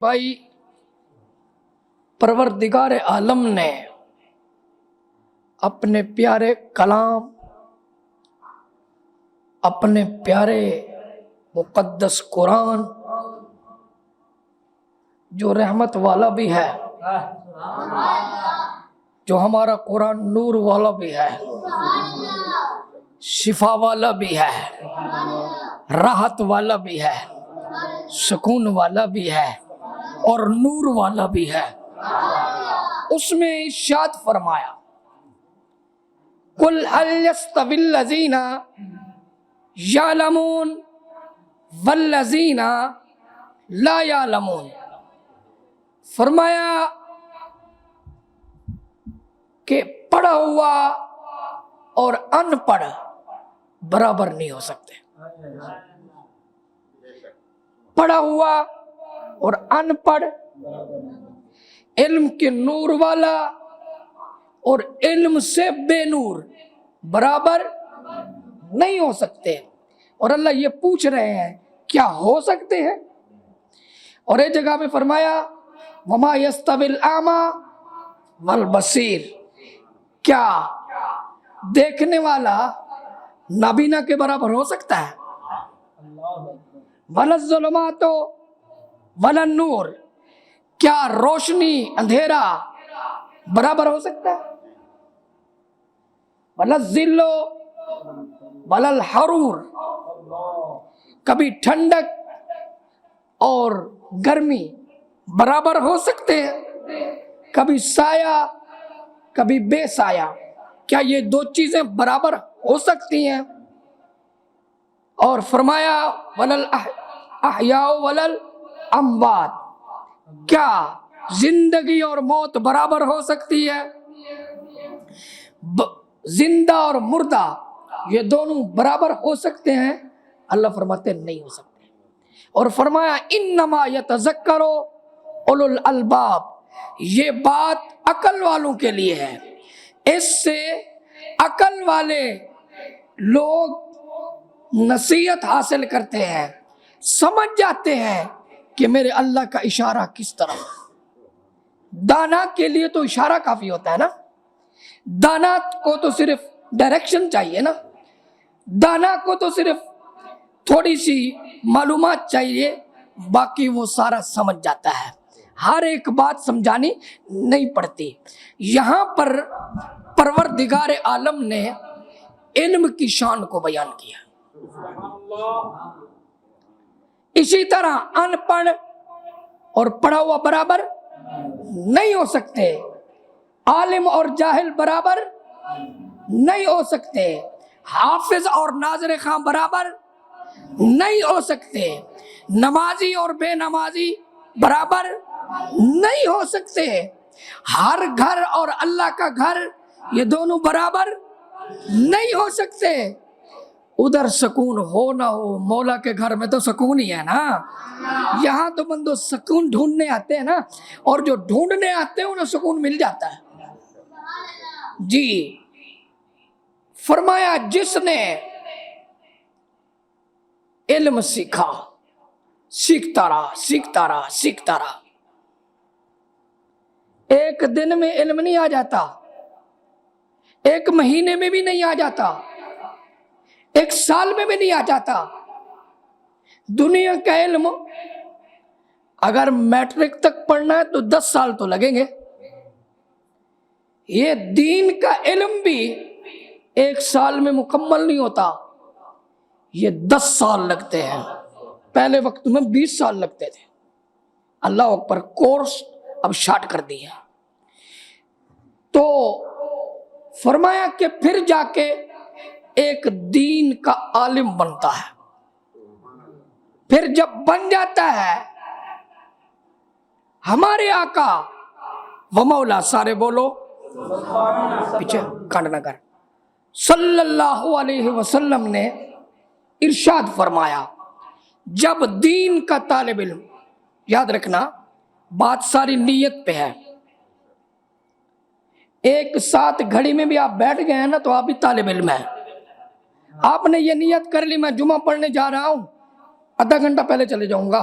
بھائی پروردگار عالم نے اپنے پیارے کلام، اپنے پیارے مقدس قرآن جو رحمت والا بھی ہے، جو ہمارا قرآن نور والا بھی ہے، شفا والا بھی ہے، راحت والا بھی ہے، سکون والا بھی ہے اور نور والا بھی ہے، اس میں ارشاد فرمایا قُلْ هَلْ يَسْتَوِي الَّذِينَ يَعْلَمُونَ وَالَّذِينَ لَا يَعْلَمُونَ، فرمایا کہ پڑھا ہوا اور ان پڑھ برابر نہیں ہو سکتے۔ پڑھا ہوا اور ان پڑھ، علم کے نور والا اور علم سے بے نور برابر نہیں ہو سکتے۔ اور اللہ یہ پوچھ رہے ہیں کیا ہو سکتے ہیں؟ اور ایک جگہ میں فرمایا وَمَا يَسْتَوِي الْأَعْمَى وَالْبَصِيرُ، کیا دیکھنے والا نابینا کے برابر ہو سکتا ہے؟ وَلَا الظُّلُمَاتُ وَلَا النُّورُ، کیا روشنی اندھیرا برابر ہو سکتا ہے؟ وَلَا الظِّلُّ وَلَا الْحَرُورُ، کبھی ٹھنڈک اور گرمی برابر ہو سکتے ہیں؟ کبھی سایہ کبھی بے سایہ، کیا یہ دو چیزیں برابر ہو سکتی ہیں؟ اور فرمایا وَلَا الْأَحْيَاءُ وَلَا الْأَمْوَاتُ، کیا زندگی اور موت برابر ہو سکتی ہے؟ زندہ اور مردہ یہ دونوں برابر ہو سکتے ہیں؟ اللہ فرماتے نہیں ہو سکتے۔ اور فرمایا انما یتذکر اولو الالباب، یہ بات عقل والوں کے لیے ہے، اس سے عقل والے لوگ نصیحت حاصل کرتے ہیں، سمجھ جاتے ہیں کہ میرے اللہ کا اشارہ کس طرح۔ دانا کے لیے تو اشارہ کافی ہوتا ہے نا، دانا کو تو صرف ڈائریکشن چاہیے نا، دانا کو تو صرف تھوڑی سی معلومات چاہیے، باقی وہ سارا سمجھ جاتا ہے، ہر ایک بات سمجھانی نہیں پڑتی۔ یہاں پر پروردگار عالم نے علم کی شان کو بیان کیا۔ اسی طرح ان پڑھ اور پڑھا ہوا برابر نہیں ہو سکتے، عالم اور جاہل برابر نہیں ہو سکتے، حافظ اور ناظر خواں برابر نہیں ہو سکتے، نمازی اور بے نمازی برابر نہیں ہو سکتے، ہر گھر اور اللہ کا گھر یہ دونوں برابر نہیں ہو سکتے۔ ادھر سکون ہو نہ ہو، مولا کے گھر میں تو سکون ہی ہے نا، یہاں تو بندو سکون ڈھونڈنے آتے ہیں نا، اور جو ڈھونڈنے آتے ہیں انہیں سکون مل جاتا ہے۔ جی فرمایا جس نے علم سیکھا، سیکھتا رہا سیکھتا رہا سیکھتا رہا، ایک دن میں علم نہیں آ جاتا، ایک مہینے میں بھی نہیں آ جاتا، ایک سال میں بھی نہیں آ جاتا۔ دنیا کا علم اگر میٹرک تک پڑھنا ہے تو 10 سال تو لگیں گے، یہ دین کا علم بھی ایک سال میں مکمل نہیں ہوتا، یہ 10 سال لگتے ہیں، پہلے وقت میں 20 سال لگتے تھے، اللہ اکبر، کورس اب شارٹ کر دیا۔ تو فرمایا کہ پھر جا کے ایک دین کا عالم بنتا ہے، پھر جب بن جاتا ہے ہمارے آقا و مولا، سارے بولو پیچھے کانڈ نہ کر، صلی اللہ علیہ وسلم نے ارشاد فرمایا جب دین کا طالب علم، یاد رکھنا بات ساری نیت پہ ہے، ایک ساتھ گھڑی میں بھی آپ بیٹھ گئے ہیں نا تو آپ بھی طالب علم ہیں، آپ نے یہ نیت کر لی میں جمعہ پڑھنے جا رہا ہوں، آدھا گھنٹہ پہلے چلے جاؤں گا،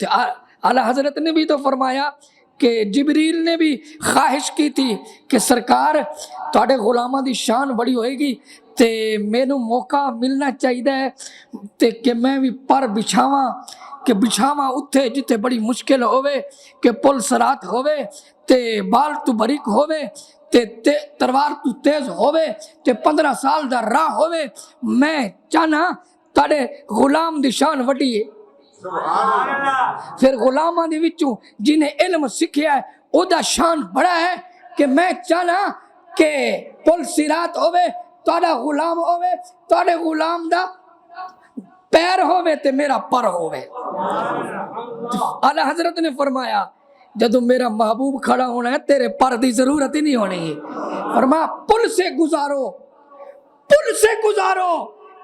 تو اعلیٰ حضرت نے بھی تو فرمایا کہ جبریل نے بھی خواہش کی تھی کہ سرکار تواڈے غلاماں دی شان بڑی ہوئے گی تے مینوں موقع ملنا چاہیے تے کہ میں بھی پر بچھاواں کہ بچھاواں اتھے جتے بڑی مشکل ہوئے کہ پل سرات ہوئے تے بال تو بریک ہوئے تے تلوار تو تیز ہوئے تے 15 سال دا راہ ہوئے. میں چاہنا تاڑے غلام دی شان وڈی ہے. پھر غلاماں دے وچوں جنہیں علم سکھیا ہے او دا شان بڑا ہے کہ میں چاہنا کہ پل سرات ہوئے تاڑا غلام ہوئے تاڑے غلام دا پیر ہوئے تے میرا پر ہوئے. اعلیٰ حضرت نے فرمایا جدو میرا محبوب کھڑا ہونا ہے تیرے پر دی ضرورت ہی نہیں ہونی. فرمایا پل سے گزارو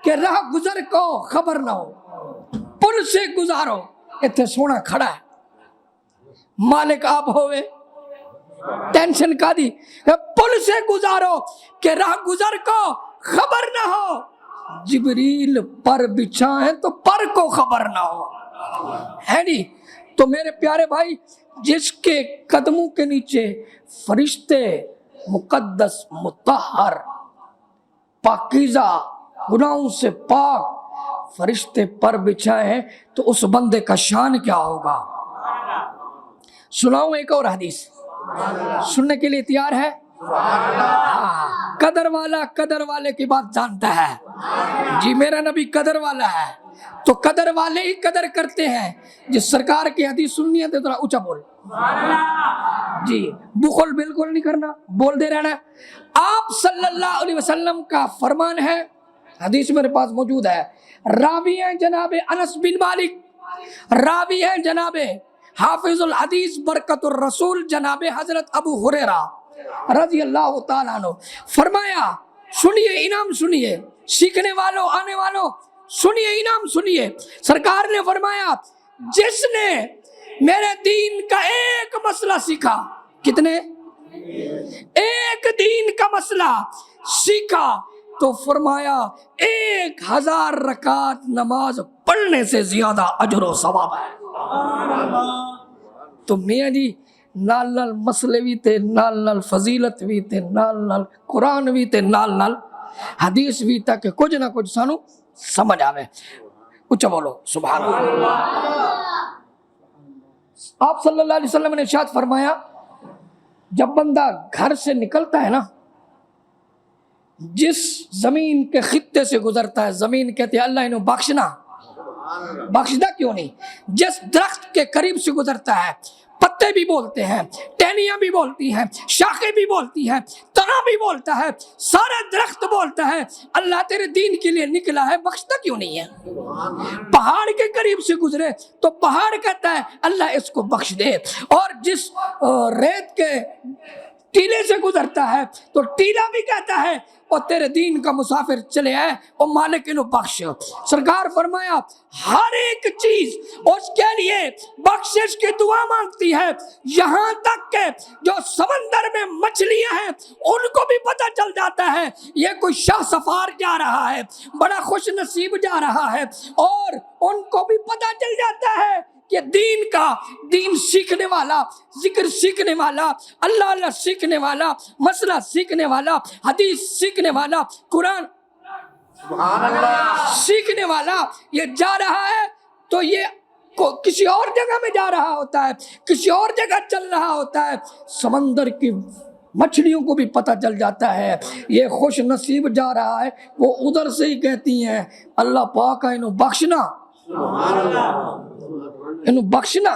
کہ راہ گزر کو خبر نہ ہو. پل سے گزارو اتنے سونا کھڑا ہے مالک آپ ہوئے ٹینشن کا دی. پل سے گزارو کہ راہ گزر کو خبر نہ ہو. جبریل پر بچھائیں تو پر کو خبر نہ ہو ہے نہیں. تو میرے پیارے بھائی جس کے قدموں کے نیچے فرشتے مقدس مطہر پاکیزہ گناہوں سے پاک فرشتے پر بچھائے ہیں تو اس بندے کا شان کیا ہوگا. سناؤں ایک اور حدیث سننے کے لیے تیار ہے؟ قدر والا قدر والے کی بات جانتا ہے. جی میرا نبی قدر والا ہے تو قدر والے ہی قدر کرتے ہیں. جس سرکار کی حدیث سننی ہے تو ذرا اونچا بول. جی بخل بالکل نہیں کرنا بول دے رہنا. آپ صلی اللہ علیہ وسلم کا فرمان ہے حدیث میرے پاس موجود ہے. راوی ہیں جناب انس بن مالک راوی ہیں جناب حافظ الحدیث برکت الرسول جناب حضرت ابو ہریرہ رضی اللہ تعالیٰ عنہ. فرمایا سنیے انعام سنیے سیکھنے والوں آنے والوں سنیے انعام سنیے. سرکار نے فرمایا جس نے میرے دین کا ایک مسئلہ سیکھا. کتنے؟ ایک دین کا مسئلہ سیکھا تو فرمایا 1000 رکعت نماز پڑھنے سے زیادہ اجر و ثواب ہے. تو میاں جی نال نال مسئلے بھی تے نال نال فضیلت بھی تے نال نال قرآن بھی تے نال نال حدیث بھی تاکہ کچھ نہ کچھ سانو سمجھ آوے. اچھا بولو سبحان اللہ. آپ صلی اللہ علیہ وسلم نے ارشاد فرمایا جب بندہ گھر سے نکلتا ہے نا جس زمین کے خطے سے گزرتا ہے زمین کہتے ہیں اللہ انہوں بخشنا بخشدہ کیوں نہیں. جس درخت کے قریب سے گزرتا ہے پتے بھی بولتے ہیں ٹہنیاں بھی بولتی ہیں شاخیں بھی بولتی ہیں تنا بھی بولتا ہے سارا درخت بولتا ہے اللہ تیرے دین کے لیے نکلا ہے بخشتا کیوں نہیں ہے. پہاڑ کے قریب سے گزرے تو پہاڑ کہتا ہے اللہ اس کو بخش دے. اور جس ریت کے ٹیلے سے گزرتا ہے تو ٹیلا بھی کہتا ہے اور تیرے دین کا مسافر چلے آئے اور مالک انہوں بخش. سرکار فرمایا ہر ایک چیز اس کے لیے بخشش کی دعا مانگتی ہے یہاں تک کہ جو سمندر میں مچھلیاں ہیں ان کو بھی پتہ چل جاتا ہے یہ کوئی شاہ سفار جا رہا ہے بڑا خوش نصیب جا رہا ہے. اور ان کو بھی پتہ چل جاتا ہے کہ دین سیکھنے والا ذکر سیکھنے والا اللہ اللہ سیکھنے والا مسئلہ سیکھنے والا حدیث سیکھنے والا قرآن سیکھنے والا یہ جا رہا ہے تو یہ کسی اور جگہ میں جا رہا ہوتا ہے کسی اور جگہ چل رہا ہوتا ہے. سمندر کی مچھلیوں کو بھی پتہ چل جاتا ہے یہ خوش نصیب جا رہا ہے وہ ادھر سے ہی کہتی ہیں اللہ پاک انہوں بخشنا انہوں بخشنا.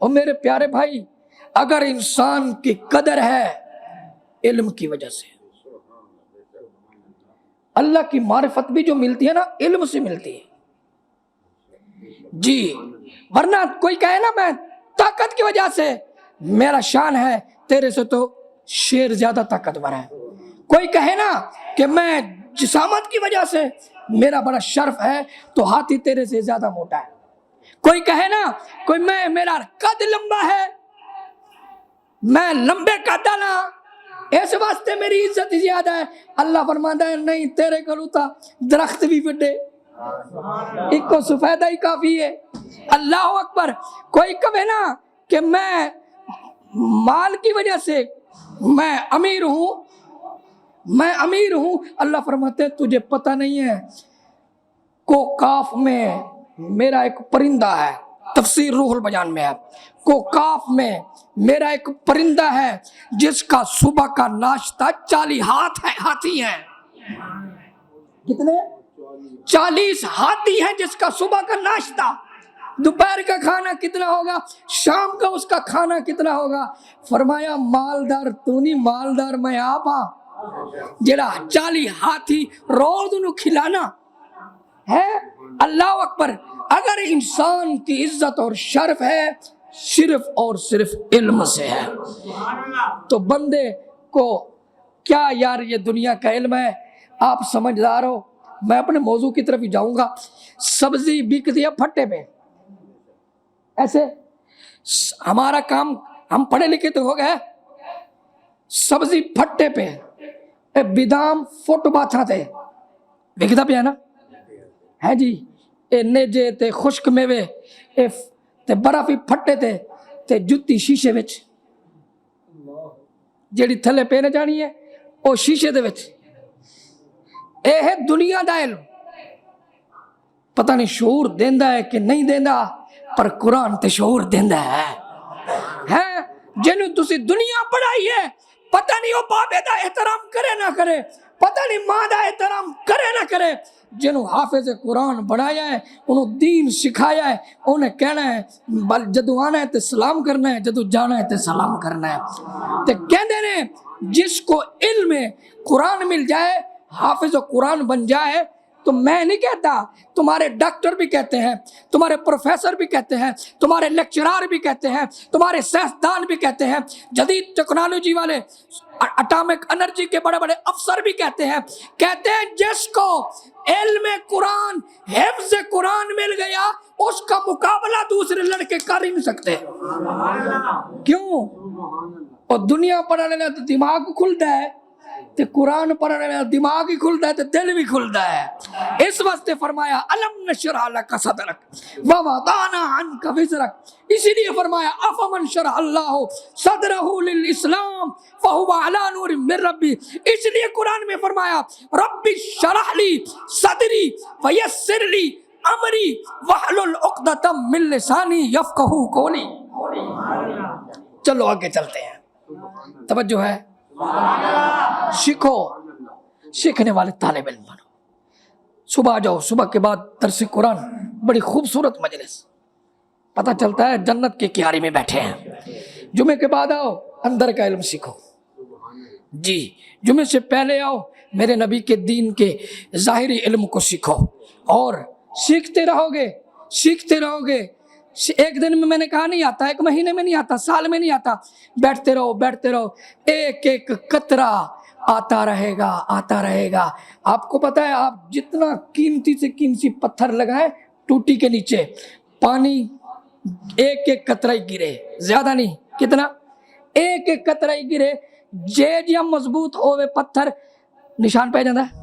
اور میرے پیارے بھائی اگر انسان کی قدر ہے علم کی وجہ سے اللہ کی معرفت بھی جو ملتی ہے نا علم سے ملتی ہے. جی ورنہ کوئی کہے نا میں طاقت کی وجہ سے میرا شان ہے تیرے سے تو شیر زیادہ طاقتور ہے. کوئی کہے نا کہ میں جسامت کی وجہ سے میرا بڑا شرف ہے تو ہاتھی تیرے سے زیادہ موٹا ہے. کوئی کہے نا کوئی میرا قد لمبا ہے میں لمبے قد والا اس واسطے میری عزت زیادہ ہے. اللہ فرماتا ہے نہیں تیرے کولوں تا درخت بھی بڑے ایک کو سفیدہ ہی کافی ہے. اللہ اکبر. کوئی کہے نا کہ میں مال کی وجہ سے میں امیر ہوں, اللہ فرماتے ہیں تجھے پتہ نہیں ہے کو کاف میں میرا ایک پرندہ ہے, تفسیر روح البیان میں ہے, کو کاف میں میرا ایک پرندہ ہے جس کا صبح کا ناشتہ 40 ہاتھی ہیں. کتنے؟ 40 ہاتھی ہیں جس کا صبح کا ناشتہ. دوپہر کا کھانا کتنا ہوگا, شام کا اس کا کھانا کتنا ہوگا. فرمایا مالدار تو نہیں, مالدار میں آپ ہاں جڑا 40 ہاتھی روز انہوں کھلانا ہے. اللہ اکبر. اگر انسان کی عزت اور شرف ہے صرف اور صرف علم سے ہے, تو بندے کو کیا یار یہ دنیا کا علم ہے. آپ سمجھدار ہو, میں اپنے موضوع کی طرف ہی جاؤں گا. سبزی بکتی ہے پھٹے پہ, ایسے ہمارا کام, ہم پڑھے لکھے تو ہو گئے, سبزی پھٹے پہ, بدام فٹ باتھا تھے بکتا پہ ہے نا ہے جی. اے نیجے تے خشک میوے تے برفی پھٹے تے جتی شیشے وچ, جیڑی تھلے پینے جانی ہے او شیشے دے وچ. اے ہے دنیا دا علم. پتہ نہیں شعور دیندا ہے کہ نہیں دیندا, پر قرآن تے شعور دیندا ہے. جنوں تسی دنیا پڑھائی ہے, پتہ نہیں وہ بابے دا احترام کرے نہ کرے, پتہ نہیں ماں دا احترام کرے نہ کرے. جنوں حافظ قرآن بنایا ہے, انہوں دین سکھایا ہے, انہیں کہنا ہے جدو آنا ہے تے سلام کرنا ہے, جدو جانا ہے تے سلام کرنا ہے. تے کہندے نے جس کو علم قرآن مل جائے, حافظ قرآن بن جائے, تو میں نہیں کہتا, تمہارے ڈاکٹر بھی کہتے ہیں, تمہارے پروفیسر بھی کہتے ہیں, تمہارے لیکچرار بھی کہتے ہیں, تمہارے سائنسدان بھی کہتے ہیں, جدید ٹیکنالوجی والے اٹامک انرجی کے بڑے بڑے افسر بھی کہتے ہیں جس کو علم قرآن, حفظ قرآن مل گیا, اس کا مقابلہ دوسرے لڑکے کر ہی نہیں سکتے. کیوں؟ اور دنیا پڑھنے میں تو دماغ کھلتا ہے, تے قرآن پڑھنے میں دماغ ہی کھلتا ہے تے دل بھی کھلتا ہے. اس واسطے فرمایا الم نشرح لک صدرک ووضعنا عنک وزرک. اسی لیے فرمایا افمن شرح اللہ صدرہ للاسلام فہو علی نور من ربی. اس لیے قرآن میں فرمایا رب شرح لی صدری ویسر لی امری واحلل عقدۃ من لسانی یفقہوا قولی. چلو آگے چلتے ہیں, توجہ ہے, سیکھو, سیکھنے والے طالب علم بنو. صبح جاؤ, صبح کے بعد درس قرآن, بڑی خوبصورت مجلس, پتہ چلتا ہے جنت کے کیاری میں بیٹھے ہیں. جمعے کے بعد آؤ, اندر کا علم سیکھو. جی, جمعے سے پہلے آؤ, میرے نبی کے دین کے ظاہری علم کو سیکھو, اور سیکھتے رہو گے, سیکھتے رہو گے. ایک دن میں نے کہا نہیں آتا, ایک مہینے میں نہیں آتا, سال میں نہیں آتا. بیٹھتے رہو, بیٹھتے رہو, ایک ایک قطرہ آتا رہے گا, آتا رہے گا. آپ کو پتا ہے, آپ جتنا قیمتی سے قیمتی پتھر لگائیں ٹوٹی کے نیچے, پانی ایک ایک قطرہ ہی گرے, زیادہ نہیں. کتنا؟ ایک ایک قطرہ ہی گرے. جے مضبوط ہوئے پتھر نشان پہ جاندہ ہے,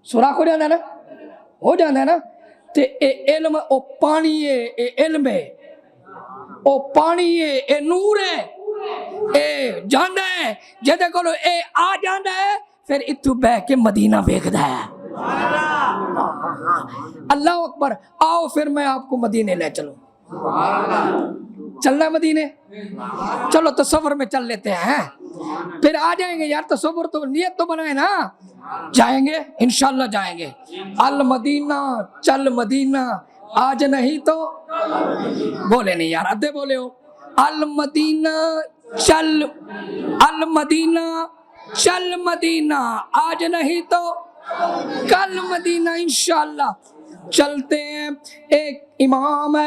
سوراخ ہو جاندہ ہے نا, ہو جاندہ ہے نا. تے اے علم او پانی ہے, اے علم ہے, او پانی ہے, اے نور ہے, اے جاندہ ہے. جدے کولو اے آ جاندہ ہے, پھر اتو بہ کے مدینہ ویکھدا ہے. اللہ اکبر. آؤ پھر میں آپ کو مدینے لے چلوں. چلنا مدینے, چلو تصور میں چل لیتے ہیں, پھر آ جائیں گے یار. تصور تو نیت تو بنائے نا, جائیں گے انشاءاللہ جائیں گے. المدینہ چل مدینہ, آج نہیں تو بولے نہیں یار, ادھے بولے ہو. المدینہ چل, المدینہ چل مدینہ, آج نہیں تو کل مدینہ انشاءاللہ. چلتے ہیں. ایک امام ہے